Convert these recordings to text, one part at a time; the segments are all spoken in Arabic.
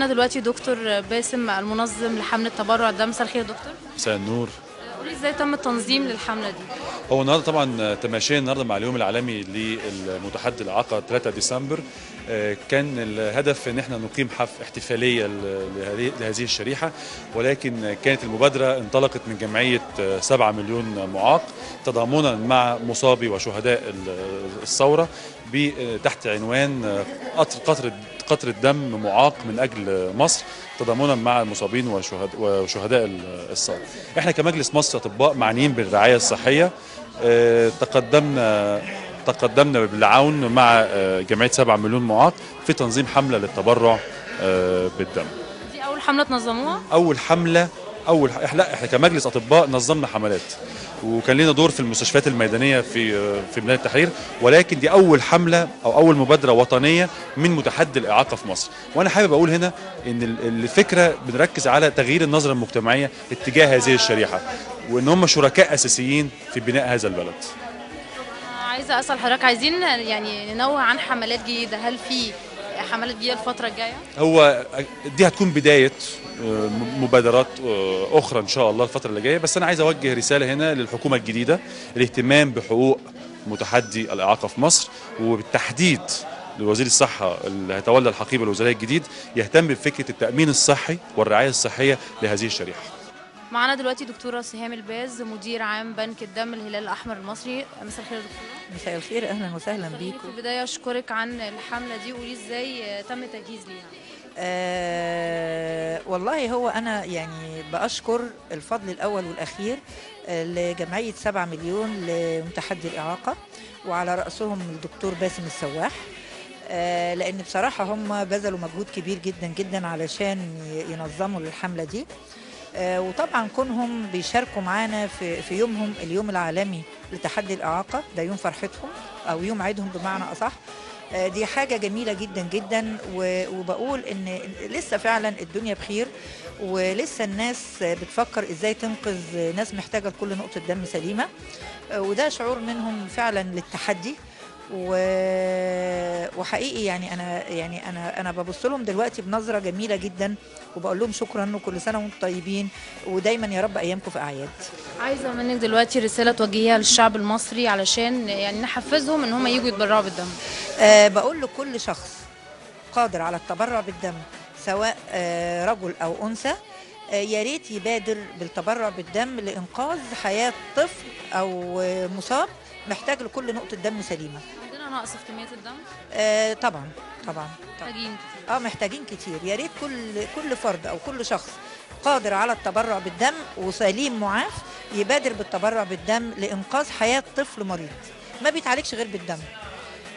أنا دلوقتي دكتور باسم المنظم لحملة تبرع الدم. مساء الخير يا دكتور. مساء النور. قولي ازاي تم التنظيم للحملة دي؟ هو النهارده طبعا تماشيا النهارده مع اليوم العالمي للمتحدي الإعاقة 3 ديسمبر. كان الهدف ان احنا نقيم احتفاليه لهذه الشريحه، ولكن كانت المبادره انطلقت من جمعيه 7 مليون معاق تضامنا مع مصابي وشهداء الثوره تحت عنوان قطرة دم معاق من أجل مصر، تضامنا مع المصابين وشهداء الثورة. احنا كمجلس مصر أطباء معنيين بالرعاية الصحية تقدمنا بالعون مع جمعية 7 مليون معاق في تنظيم حملة للتبرع بالدم. دي أول حملة تنظموها؟ لا، احنا كمجلس أطباء نظمنا حملات، وكان لنا دور في المستشفيات الميدانيه في ميدان التحرير، ولكن دي اول حمله او اول مبادره وطنيه من متحدي الاعاقه في مصر. وانا حابب اقول هنا ان الفكره بنركز على تغيير النظره المجتمعيه اتجاه هذه الشريحه، وان هم شركاء اساسيين في بناء هذا البلد. عايزه اسال حضرتك، عايزين يعني ننوه عن حملات جديده، هل في حملات جديده الفتره الجايه؟ هو دي هتكون بدايه مبادرات اخرى ان شاء الله الفتره اللي جايه، بس انا عايز اوجه رساله هنا للحكومه الجديده، الاهتمام بحقوق متحدي الاعاقه في مصر، وبالتحديد لوزير الصحه اللي هيتولى الحقيبه الوزاريه الجديد يهتم بفكره التامين الصحي والرعايه الصحيه لهذه الشريحه. معانا دلوقتي دكتوره سهام الباز، مدير عام بنك الدم الهلال الاحمر المصري. مساء الخير يا دكتوره. مساء الخير، اهلا وسهلا بيكم. في البدايه اشكرك عن الحمله دي، وقولي ازاي تم التجهيز ليها. والله هو أنا يعني بأشكر الفضل الأول والأخير لجمعية 7 مليون لمتحدي الإعاقة، وعلى رأسهم الدكتور باسم السواح، لأن بصراحة هم بذلوا مجهود كبير جدا جدا علشان ينظموا الحملة دي. وطبعا كونهم بيشاركوا معانا في يومهم اليوم العالمي لتحدي الإعاقة، ده يوم فرحتهم أو يوم عيدهم بمعنى أصح. دي حاجة جميلة جدا جدا، وبقول ان لسه فعلا الدنيا بخير، ولسه الناس بتفكر ازاي تنقذ ناس محتاجة لكل نقطة دم سليمة، وده شعور منهم فعلا للتحدي. وحقيقي انا ببص لهم دلوقتي بنظرة جميلة جدا، وبقول لهم شكرا وكل سنة وانتم طيبين، ودايما يا رب ايامكم في اعياد. عايزة منك دلوقتي رسالة توجهيها للشعب المصري علشان يعني نحفزهم ان هم يجوا يتبرعوا بالدم. بقول لكل شخص قادر على التبرع بالدم، سواء رجل او انثى، يا ريت يبادر بالتبرع بالدم لانقاذ حياة طفل او مصاب محتاج لكل نقطة دم سليمة. عندنا نقص في كمية الدم؟ طبعا محتاجين كتير. محتاجين كتير. يا ريت كل فرد او كل شخص قادر على التبرع بالدم وسليم معاف يبادر بالتبرع بالدم لانقاذ حياة طفل مريض ما بيتعالجش غير بالدم.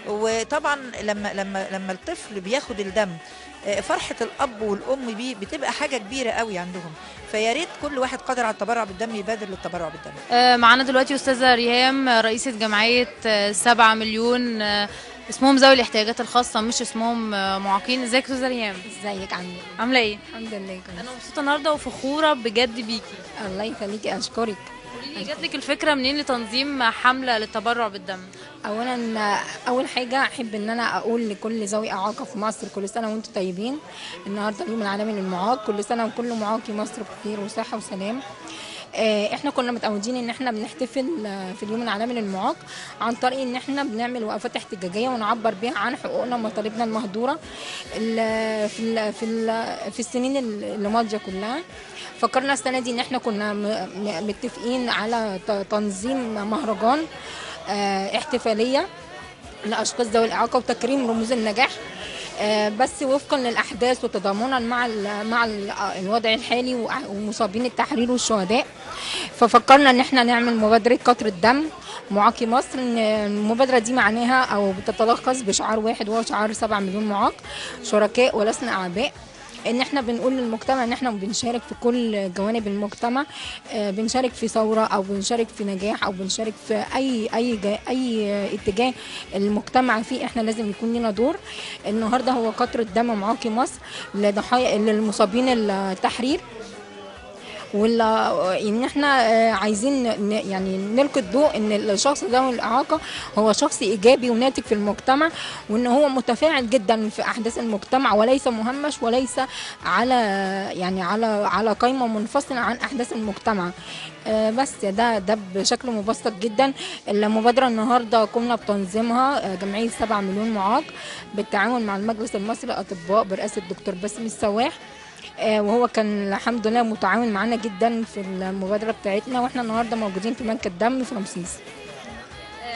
وطبعا لما الطفل بياخد الدم، فرحة الأب والأم بيه بتبقى حاجة كبيرة قوي عندهم، فيا ريت كل واحد قادر على التبرع بالدم يبادر للتبرع بالدم. معانا دلوقتي أستاذة ريهام، رئيسة جمعية 7 مليون، اسمهم ذوي الاحتياجات الخاصة مش اسمهم معاقين. ازيك يا أستاذة ريهام؟ ازيك عاملة ايه؟ الحمد لله كويس. أنا مبسوطة النهاردة وفخورة بجد بيكي. الله يخليكي، أشكرك. قولي لي، جات لك الفكرة منين لتنظيم حملة للتبرع بالدم؟ اول حاجه احب ان انا اقول لكل ذوي اعاقه في مصر كل سنه وانتم طيبين. النهارده اليوم العالمي للمعاق، كل سنه وكل معاقي مصر بخير وصحه وسلام. احنا كنا متعودين ان احنا بنحتفل في اليوم العالمي للمعاق عن طريق ان احنا بنعمل وقفات احتجاجيه ونعبر بها عن حقوقنا ومطالبنا المهدوره في السنين اللي ماضيه كلها. فكرنا السنه دي ان احنا كنا متفقين على تنظيم مهرجان احتفاليه لاشخاص ذوي الاعاقه وتكريم رموز النجاح، بس وفقا للاحداث وتضامنا مع الوضع الحالي ومصابين التحرير والشهداء. ففكرنا ان احنا نعمل مبادره قطرة دم معاقي مصر. المبادره دي معناها او بتتلخص بشعار واحد، وهو شعار 7 مليون معاق شركاء ولسنا اعباء. ان احنا بنقول للمجتمع ان احنا بنشارك في كل جوانب المجتمع، بنشارك في ثوره او بنشارك في نجاح او بنشارك في اي اتجاه المجتمع فيه، احنا لازم يكون لنا دور. النهارده هو قطرة دم معاقي مصر للمصابين التحرير، ولا ان احنا عايزين يعني نلقي الضوء ان الشخص ذوي الاعاقه هو شخص ايجابي وناتج في المجتمع، وان هو متفاعل جدا في احداث المجتمع وليس مهمش وليس على يعني على قائمه منفصله عن احداث المجتمع. بس ده بشكل مبسط جدا. المبادره النهارده قمنا بتنظيمها جمعيه 7 مليون معاق بالتعاون مع المجلس المصري للاطباء برئاسه الدكتور باسم السواح، وهو كان الحمد لله متعاون معانا جدا في المبادره بتاعتنا، واحنا النهارده موجودين في بنك الدم في رمسيس.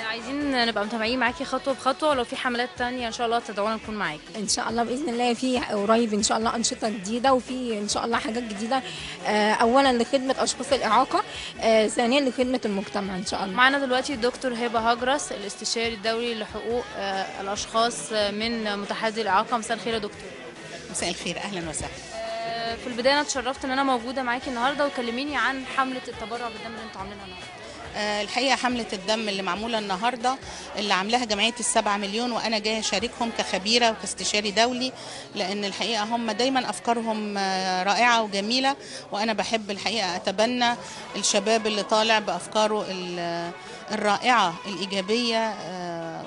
عايزين نبقى متابعين معاكي خطوه بخطوه، ولو في حملات تانية ان شاء الله تدعونا نكون معاكي ان شاء الله باذن الله. في قريب ان شاء الله انشطه جديده، وفي ان شاء الله حاجات جديده، اولا لخدمه اشخاص الاعاقه، ثانيا لخدمه المجتمع ان شاء الله. معانا دلوقتي الدكتور هبه هجرس، الاستشاري الدولي لحقوق الاشخاص من متحدي الاعاقه. مساء الخير يا دكتور. مساء الخير، اهلا وسهلا. في البدايه انا اتشرفت ان انا موجوده معاكي النهارده، وكلميني عن حمله التبرع بالدم اللي انتوا عاملينها النهارده. الحقيقه حمله الدم اللي معموله النهارده اللي عاملاها جمعيه ال7 مليون، وانا جايه اشاركهم كخبيره وكاستشاري دولي، لان الحقيقه هم دايما افكارهم رائعه وجميله، وانا بحب الحقيقه اتبنى الشباب اللي طالع بافكاره الرائعه الايجابيه.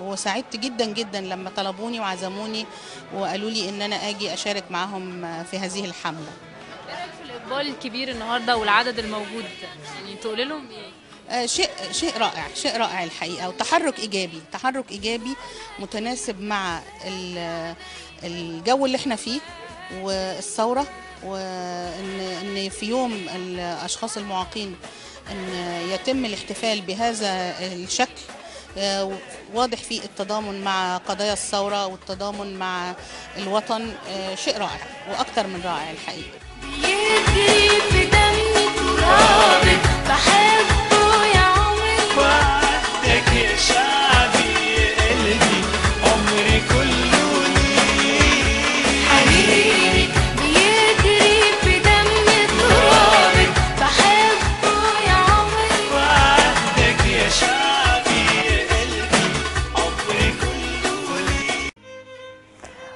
وسعدت جدا جدا لما طلبوني وعزموني وقالوا لي ان انا اجي اشارك معاهم في هذه الحمله. ايه رايك في الاقبال الكبير النهارده والعدد الموجود؟ يعني تقولي لهم ايه؟ شيء رائع، شيء رائع الحقيقه، وتحرك ايجابي، تحرك ايجابي متناسب مع الجو اللي احنا فيه والثوره، وان في يوم الاشخاص المعاقين ان يتم الاحتفال بهذا الشكل واضح فيه التضامن مع قضايا الثوره والتضامن مع الوطن. شيء رائع واكثر من رائع الحقيقه. يجري في دمي ترابك بحبه يا عمري، وعدك يا شعبي قلبي عمري كله ليك، حبيبي بيجري في دمي ترابك بحبه يا عمري، وعدك يا شعبي قلبي عمري كله ليك.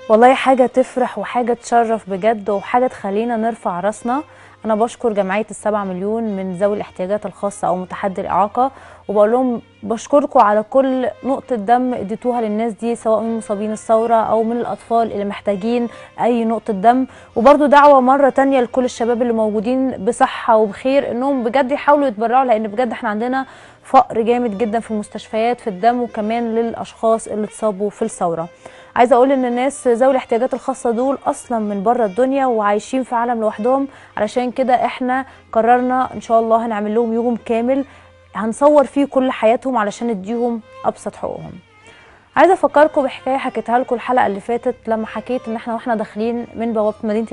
والله حاجة تفرح وحاجة تشرف بجد وحاجة تخلينا نرفع راسنا. أنا بشكر جمعية ال7 مليون من ذوي الاحتياجات الخاصة أو متحدي الإعاقة، وبقول لهم بشكركم على كل نقطة دم اديتوها للناس دي، سواء من مصابين الثورة أو من الأطفال اللي محتاجين أي نقطة دم. وبرضو دعوة مرة تانية لكل الشباب اللي موجودين بصحة وبخير إنهم بجد يحاولوا يتبرعوا، لأن بجد احنا عندنا فقر جامد جدا في المستشفيات في الدم، وكمان للأشخاص اللي اتصابوا في الثورة. عايزه اقول ان الناس ذوي الاحتياجات الخاصه دول اصلا من بره الدنيا وعايشين في عالم لوحدهم، علشان كده احنا قررنا ان شاء الله هنعمل لهم يوم كامل هنصور فيه كل حياتهم علشان نديهم ابسط حقوقهم. عايزه افكركم بحكايه حكيتها لكم الحلقه اللي فاتت لما حكيت ان احنا واحنا داخلين من بوابه مدينه